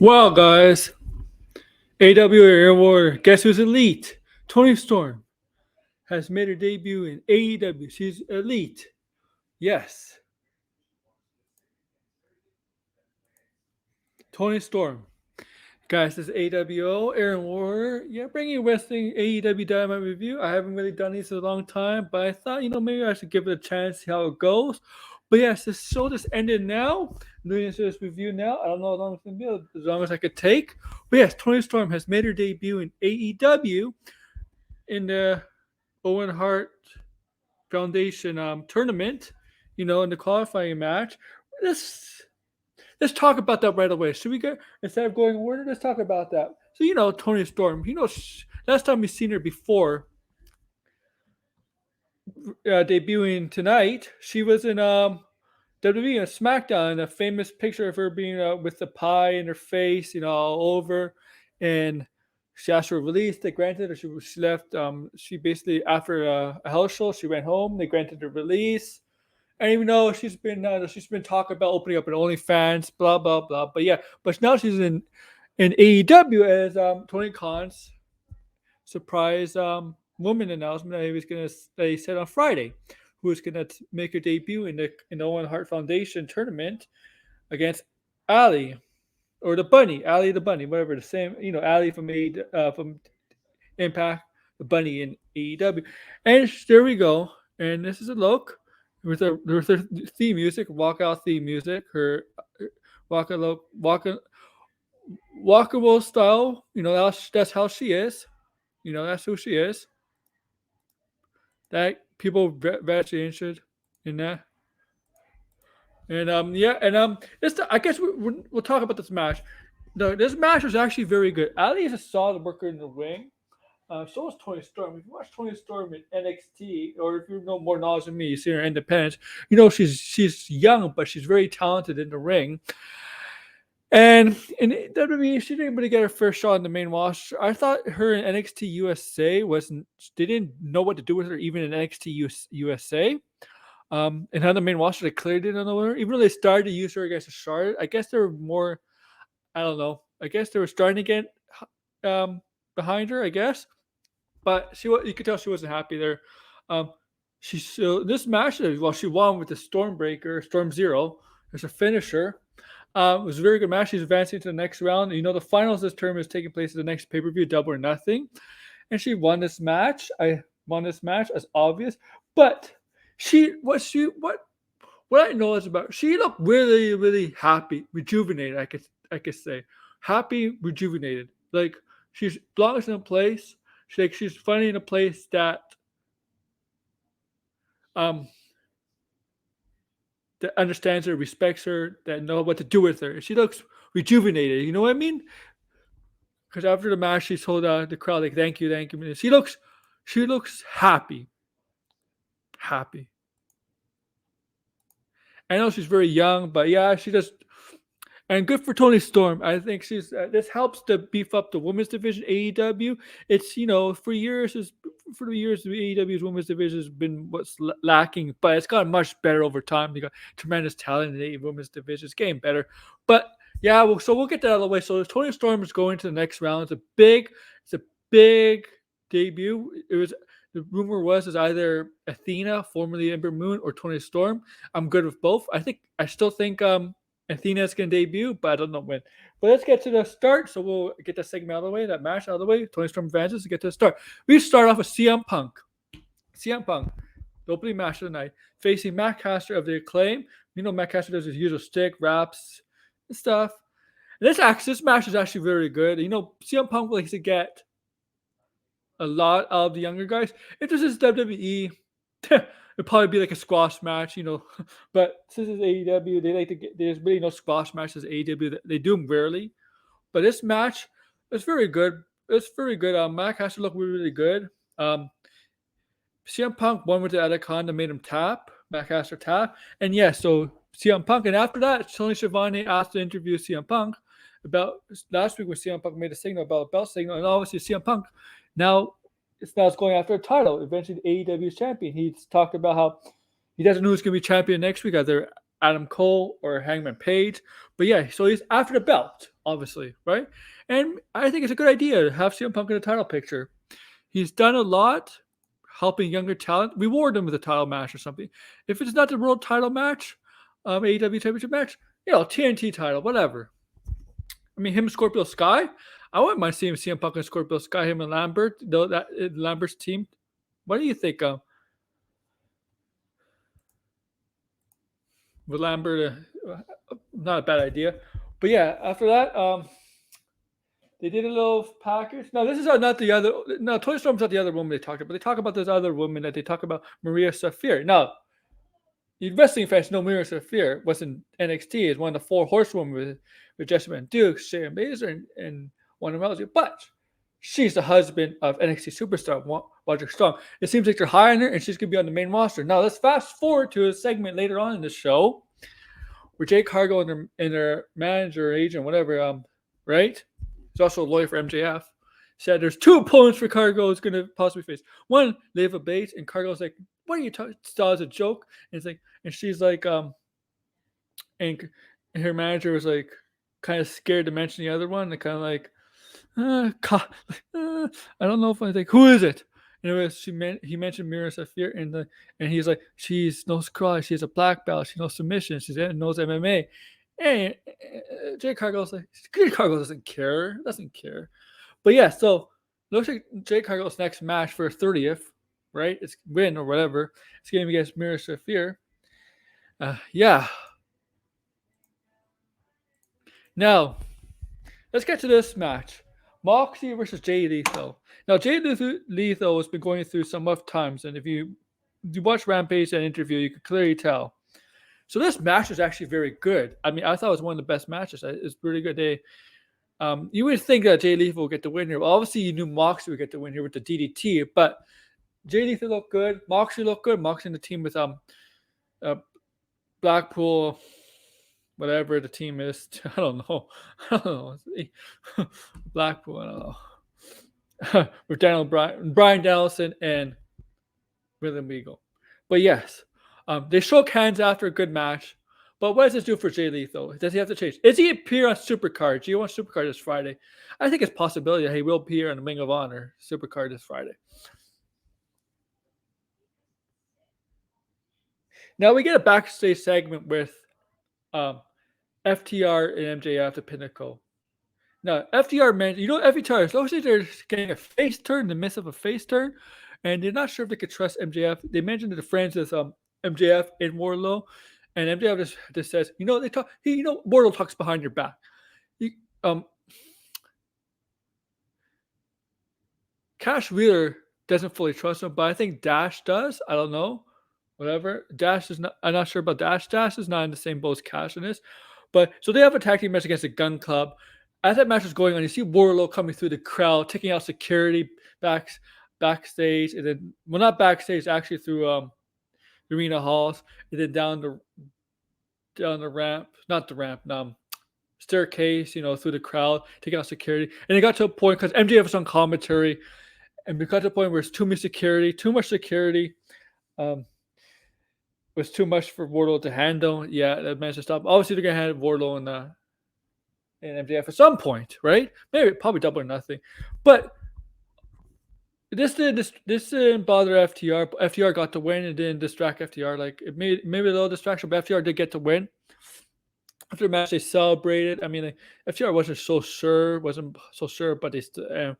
Well, guys, AEW Air Warrior, guess who's elite? Toni Storm has made her debut in AEW. She's elite. Yes, Toni Storm. Guys, this is AWO, Aaron Warrior. Yeah, bringing you wrestling AEW Dynamite review. I haven't really done these in a long time, but I thought, maybe I should give it a chance, see how it goes. But yes, this show just ended now. I'm doing this review now. I don't know how long it's going to be, as long as I could take. But yes, Toni Storm has made her debut in AEW in the Owen Hart Foundation tournament, in the qualifying match. Let's let's talk about that right away. Should we go instead of going in order? Let's talk about that. So Toni Storm. Last time we've seen her before debuting tonight, she was in WWE and SmackDown. And a famous picture of her being with the pie in her face, all over, and she asked for a release. They granted her. She left. She basically after a house show, she went home. They granted her release. And even though she's been talking about opening up an OnlyFans, blah blah blah. But now she's in AEW as Tony Khan's surprise woman announcement that he said on Friday, who was gonna make her debut in the Owen Hart Foundation tournament against Ali or the Bunny, Ali the Bunny, whatever, the same, Ali from Impact, the Bunny in AEW, and there we go. And this is a look with her theme music, walkout theme music, her walkable style. That's how she is. That's who she is. That people very interested in that. And I guess we'll talk about this match. This match was actually very good. Ali is a solid worker in the ring. So is Toni Storm. If you watch Toni Storm in NXT, or if you know more knowledge than me, you see her independent. She's young, but she's very talented in the ring. And in WWE, she didn't really get her first shot in the main roster. I thought her in NXT USA wasn't. They didn't know what to do with her even in NXT USA. And on the main roster, they clearly didn't know her. Even though they started to use her against Charlotte, I guess they were more. I don't know. I guess they were starting to get behind her. I guess. But you could tell she wasn't happy there. This match, she won with the Storm Zero. There's a finisher. It was a very good match. She's advancing to the next round. The finals this term is taking place at the next pay per view, Double or Nothing, and she won this match. I won this match as obvious, but what I know is about she looked really really happy, rejuvenated. I could say happy, rejuvenated. Like she's belongs in a place. She's finally in a place that that understands her, respects her, that know what to do with her. She looks rejuvenated. You know what I mean? Because after the match, she told the crowd like, "Thank you, thank you." She looks happy. Happy. I know she's very young, but yeah, she just. And good for Toni Storm. I think this helps to beef up the women's division AEW. It's for the years the AEW's women's division has been what's lacking, but it's gotten much better over time. They got tremendous talent in the women's division. It's getting better, but yeah. So we'll get that out of the way. So Toni Storm is going to the next round. It's a big debut. The rumor was is either Athena, formerly Ember Moon, or Toni Storm. I'm good with both. I still think Athena's going to debut, but I don't know when. But let's get to the start. So we'll get that segment out of the way, that match out of the way. Toni Storm advances to get to the start. We start off with CM Punk. CM Punk, the opening match of the night, facing Matt Caster of the Acclaim. Matt Caster does his usual stick, raps, and stuff. And this match is actually very good. CM Punk likes to get a lot of the younger guys. If this is WWE, it'd probably be like a squash match, But since it's AEW, they like to get. There's really no squash matches at AEW. They do them rarely. But this match is very good. It's very good. Matt Caster looked really, really good. CM Punk won with the Anaconda, made him tap. Matt Caster tap. And so CM Punk. And after that, Tony Schiavone asked to interview CM Punk about last week when CM Punk made a signal about a belt signal. And obviously CM Punk now it's going after a title. Eventually, the AEW's champion. He's talked about how he doesn't know who's going to be champion next week, either Adam Cole or Hangman Page. But yeah, so he's after the belt, obviously, right? And I think it's a good idea to have CM Punk in the title picture. He's done a lot helping younger talent. Reward him with a title match or something. If it's not the world title match, AEW Championship match, TNT title, whatever. I mean, him and Scorpio Sky. I wouldn't mind seeing CM Punk and Scorpio Sky, him and Lambert, though that Lambert's team. What do you think? With Lambert, not a bad idea. But yeah, after that, they did a little package. No, this is not the other. No, Toni Storm's not the other woman they talked about. They talk about this other woman that they talk about, Maria Saphir. Now, you wrestling fans know Maria Saphir was in NXT as one of the 4 horsewomen with Jessamine Duke, Shayna Baszler, and Wanda Rousey. But she's the husband of NXT superstar Roderick Strong. It seems like they're hiring her, and she's going to be on the main roster. Now, let's fast forward to a segment later on in the show where Jake Cargill and their manager, agent, whatever, right? He's also a lawyer for MJF. Said there's 2 opponents for Cargill is going to possibly face. One, Leva Bates, and Cargill's like, "What are you talking?" Still as a joke, and it's like, and she's like, and her manager was like, kind of scared to mention the other one. They kind of like, I don't know if I think, who is it? And it was he mentioned Mira Saphir, and he's like, she's no scratch, she's a black belt, she knows submission, she knows MMA. And Jake Cargill doesn't care. But yeah, so looks like Jake Cargill's next match for 30th, right? It's win or whatever. It's going to be against Mira Saphir. Yeah. Now, let's get to this match. Moxie versus Jay Lethal. Now, Jay Lethal has been going through some rough times, and if you watch Rampage and interview, you can clearly tell. So this match was actually very good. I mean, I thought it was one of the best matches. It's really good. You would think that Jay Lethal would get the win here. Well, obviously, you knew Moxie would get the win here with the DDT, but Jay Lethal looked good. Moxie looked good. Moxie in the team with Blackpool, whatever the team is. I don't know. Blackpool, I don't know. With Brian Danielson and William Eagle. But yes, they shook hands after a good match. But what does this do for Jay Lethal? Does he have to change? Is he appear on Supercard? G1 Supercard this Friday? I think it's a possibility that he will appear on the Ring of Honor Supercard this Friday. Now we get a backstage segment with FTR and MJF, the Pinnacle. Now, FTR mentioned, FTR, as long as they're getting a face turn in the midst of a face turn, and they're not sure if they could trust MJF. They mentioned that the friends with MJF and Wardlow, and MJF just says, they talk. Wardlow talks behind your back. Cash Wheeler doesn't fully trust him, but I think Dash does. I don't know. Whatever. Dash is not. I'm not sure about Dash. Dash is not in the same boat as Cash in this. But so they have a tag team match against the Gun Club. As that match is going on, you see Wardlow coming through the crowd, taking out security backstage, and then not backstage, actually through arena halls, and then down the ramp, not the ramp, staircase, through the crowd, taking out security. And it got to a point because MJF was on commentary, and we got to a point where it's too much security. Was too much for Wardlow to handle. Yeah, that managed to stop. Obviously, they're gonna have Wardlow and MJF at some point, right? Maybe probably double or nothing. But this didn't bother FTR. FTR got to win. It didn't distract FTR. Like it made maybe a little distraction, but FTR did get to win. After the match, they celebrated. I mean, FTR wasn't so sure, but they still.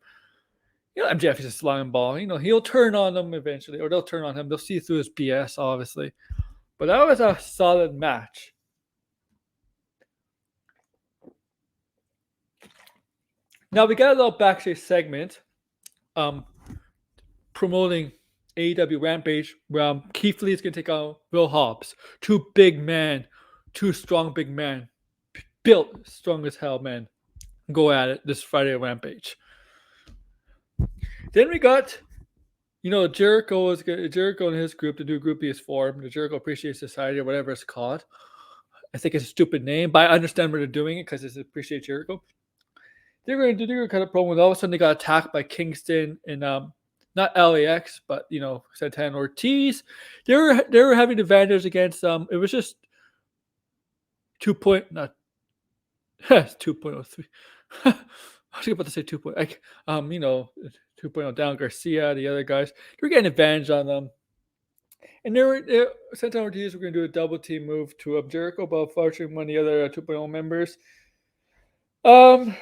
MJF is a slime ball. He'll turn on them eventually, or they'll turn on him. They'll see through his BS, obviously. But that was a solid match. Now we got a little backstage segment promoting AEW Rampage where Keith Lee is going to take on Will Hobbs. Two strong big men, built strong as hell, man. Go at it this Friday at Rampage. Then we got, Jericho and his group, the new group he has formed, the Jericho Appreciation Society or whatever it's called. I think it's a stupid name, but I understand why they're doing it because it's Appreciate Jericho. They're going to do kind of promo. All of a sudden, they got attacked by Kingston and not LAX, but Santana Ortiz. They were having advantage against it was just not 2.03. I was about to say 2. Like, 2.0 down Garcia, the other guys. They're getting advantage on them. And Santana Ortiz were going to do a double team move to Jericho, but unfortunately, one of the other 2.0 members went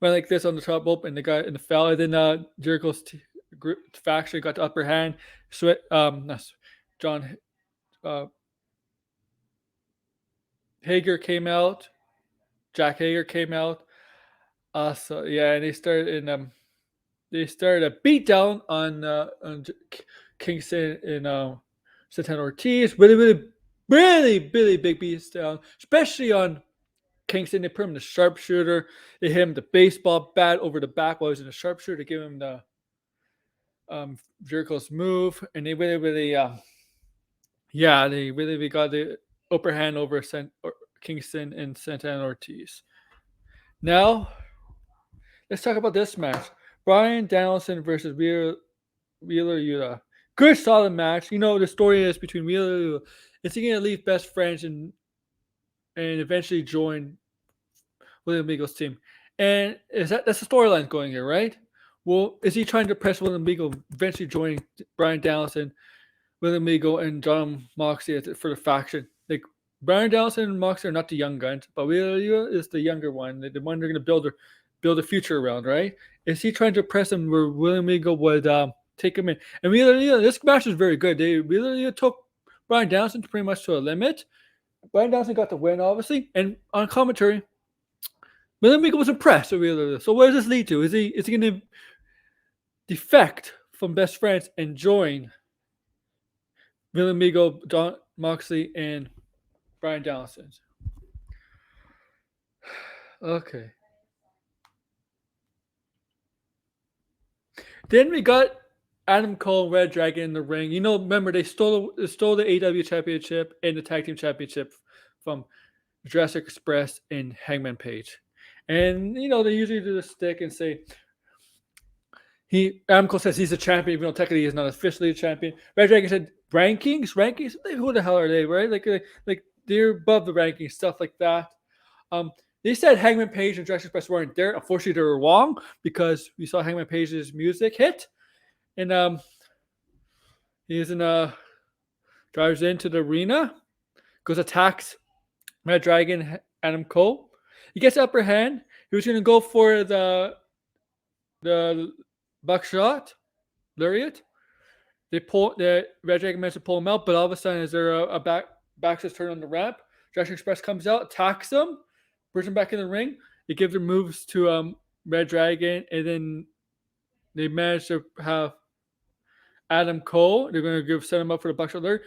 like this on the top rope, and the guy in the foul. And then Jericho's faction got the upper hand. John Hager came out. Jack Hager came out. So yeah, and they started a beatdown on Kingston and Santana Ortiz. Really big beatdown, especially on Kingston. They put him in the sharpshooter. They hit him the baseball bat over the back while he was in the sharpshooter to give him the Jericho's move, and they really got the upper hand over Kingston and Santana Ortiz. Now, let's talk about this match. Bryan Danielson versus Wheeler Yuta. Good, solid match. The story is between Wheeler and Yuta. Is he going to leave best friends and eventually join William Regal's team? And that's the storyline going here, right? Well, is he trying to press William Regal eventually joining Bryan Danielson, William Regal, and John Moxie for the faction? Like, Bryan Danielson and Moxie are not the young guns, but Wheeler Yuta is the younger one, the one they're going to build a future around, right? Is he trying to press him where William Regal would take him in? And Wheeler Yuta, this match was very good. Wheeler Yuta took Bryan Danielson pretty much to a limit. Bryan Danielson got the win, obviously, and on commentary, William Regal was impressed with Wheeler Yuta. So where does this lead to? Is he going to defect from best friends and join William Regal, John Moxley, and Bryan Danielson? Okay. Then we got Adam Cole and Red Dragon in the ring. Remember, they stole the AEW Championship and the Tag Team Championship from Jurassic Express and Hangman Page. And, they usually do the stick and say, Adam Cole says he's a champion, even though technically he's not officially a champion. Red Dragon said, rankings? Who the hell are they, right? Like they're above the rankings, stuff like that. They said Hangman Page and Jurassic Express weren't there. Unfortunately, they were wrong because we saw Hangman Page's music hit. And he's drives into the arena, goes attacks Red Dragon, Adam Cole. He gets the upper hand. He was going to go for the buckshot lariat. The Red Dragon managed to pull him out, but all of a sudden, is there a backstage turn on the ramp? Jurassic Express comes out, attacks him, brings him back in the ring. They give their moves to Red Dragon, and then they manage to have Adam Cole. They're going to set him up for the buckshot lariat.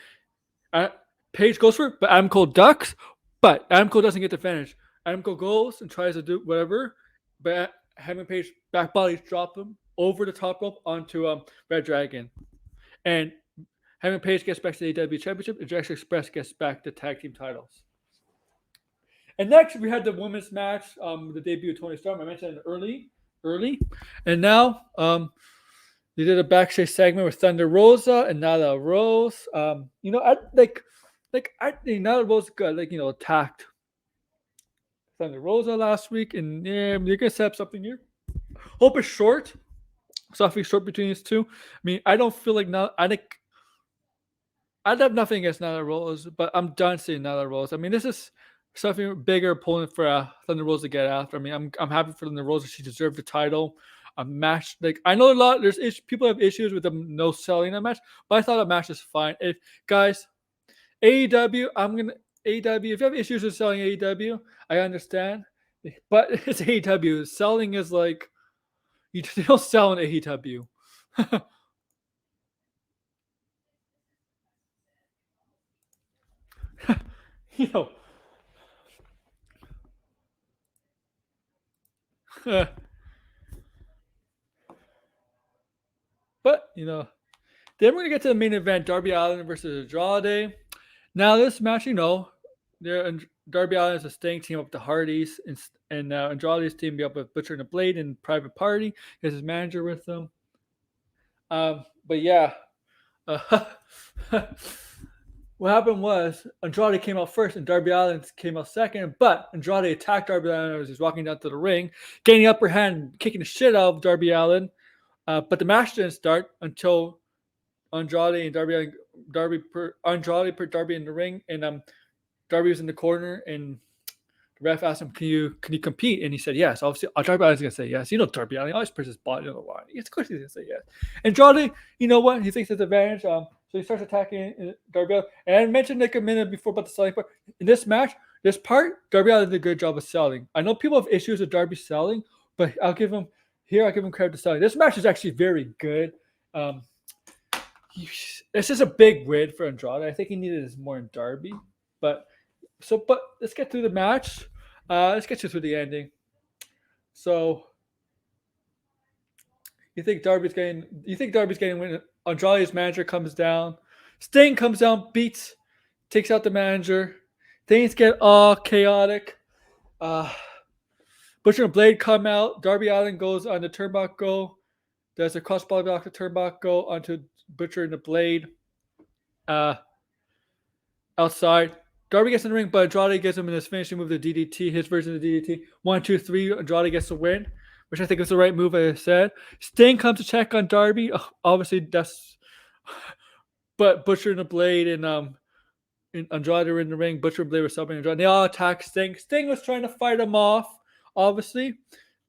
Page goes for it, but Adam Cole ducks. But Adam Cole doesn't get the finish. Adam Cole goes and tries to do whatever, but Hangman Page back bodies drop him over the top rope onto Red Dragon. And Hangman Page gets back to the AEW Championship, and Jurassic Express gets back the tag team titles. And next, we had the women's match, the debut of Toni Storm. I mentioned it early. And now they did a backstage segment with Thunder Rosa and Nyla Rose. I think Nyla Rose got attacked Thunder Rosa last week, and yeah, you're gonna set up something here. Hope it's short. Something short between these two. I mean, I don't feel like now. I'd have nothing against Nyla Rose, but I'm done seeing Nyla Rose. I mean, this is something bigger opponent for Thunder Rosa to get after. I mean, I'm happy for Thunder Rosa. She deserved the title. A match, I know a lot. People have issues with them no selling that match, but I thought that match is fine. If guys, AEW, if you have issues with selling AEW, I understand, but it's AEW. Selling is like you don't sell in AEW. But then we're gonna get to the main event: Darby Allin versus Andrade. Now this match, Darby Allin is a staying team up with the Hardys, and Andrade's team be up with Butcher and the Blade and Private Party. He has his manager with them. But yeah, what happened was Andrade came out first and Darby Allin came out second, but Andrade attacked Darby Allin as he's walking down to the ring, gaining the upper hand, kicking the shit out of Darby Allin. But the match didn't start until Andrade and Andrade put Darby in the ring, and Darby was in the corner, and the ref asked him, "Can you compete?" And he said yes. Obviously, Darby Allin's gonna say yes. You know, Darby Allin always puts his body on the line. Of course, he's gonna say yes. Andrade, you know what? He thinks it's advantage. So he starts attacking Darby Allin. And I mentioned like a minute before about the selling part. In this match, this part, Darby Allin did a good job of selling. I know people have issues with Darby selling, but I'll give him credit to selling. This match is actually very good. This is a big win for Andrade. I think he needed this more in Darby, but let's get through the match. Let's get you through the ending. So you think Darby's getting when Andrade's manager comes down. Sting comes down, takes out the manager. Things get all chaotic. Butcher and Blade come out. Darby Allin goes on the turnbuckle. There's a crossbody block the turnbuckle onto Butcher and the Blade. Outside. Darby gets in the ring, but Andrade gets him in his finishing move, the DDT, his version of the DDT. 1, 2, 3, Andrade gets the win, which I think is the right move, as I said. Sting comes to check on Darby. Obviously, but Butcher and the Blade and Andrade are in the ring. Butcher and Blade were subbing Andrade. They all attack Sting. Sting was trying to fight him off, obviously.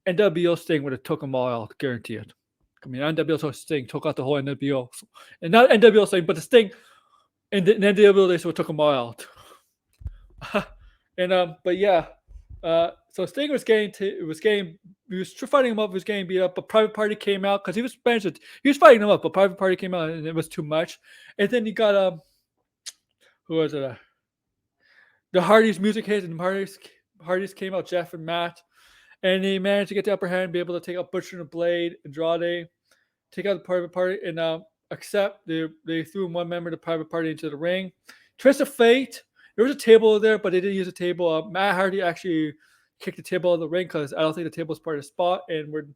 NWO Sting would have took them all out, guarantee it. I mean, NWO Sting took out the whole NWO. And not NWO Sting, but the Sting. And the NWO they took them all out. But yeah, so Sting was fighting him up, was getting beat up, but Private Party came out because he was fighting him up, but Private Party came out and it was too much. And then you got who was it? The Hardys music hit, and Hardys came out, Jeff and Matt, and they managed to get the upper hand, be able to take out Butcher and Blade, Andrade, take out the Private Party, and except they threw one member of the Private Party into the ring. Twist of Fate. There was a table there, but they didn't use a table. Matt Hardy actually kicked the table out of the ring because I don't think the table is part of the spot. And we're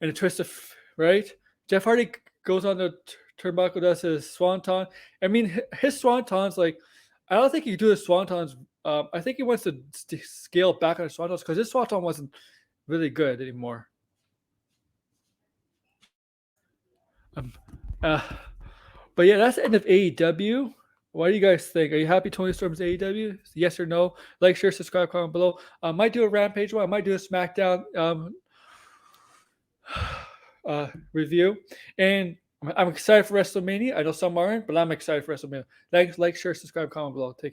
in a twist of right. Jeff Hardy goes on the turnbuckle, does his swanton. I mean, his swantons, like, I don't think he can do his swantons. I think he wants to scale back on his swantons because his swanton wasn't really good anymore. But yeah, that's the end of AEW. What do you guys think? Are you happy Toni Storm's AEW? Yes or no? Like, share, subscribe, comment below. I might do a Rampage one. I might do a SmackDown review. And I'm excited for WrestleMania. I know some aren't, but I'm excited for WrestleMania. Like, share, subscribe, comment below. Take care.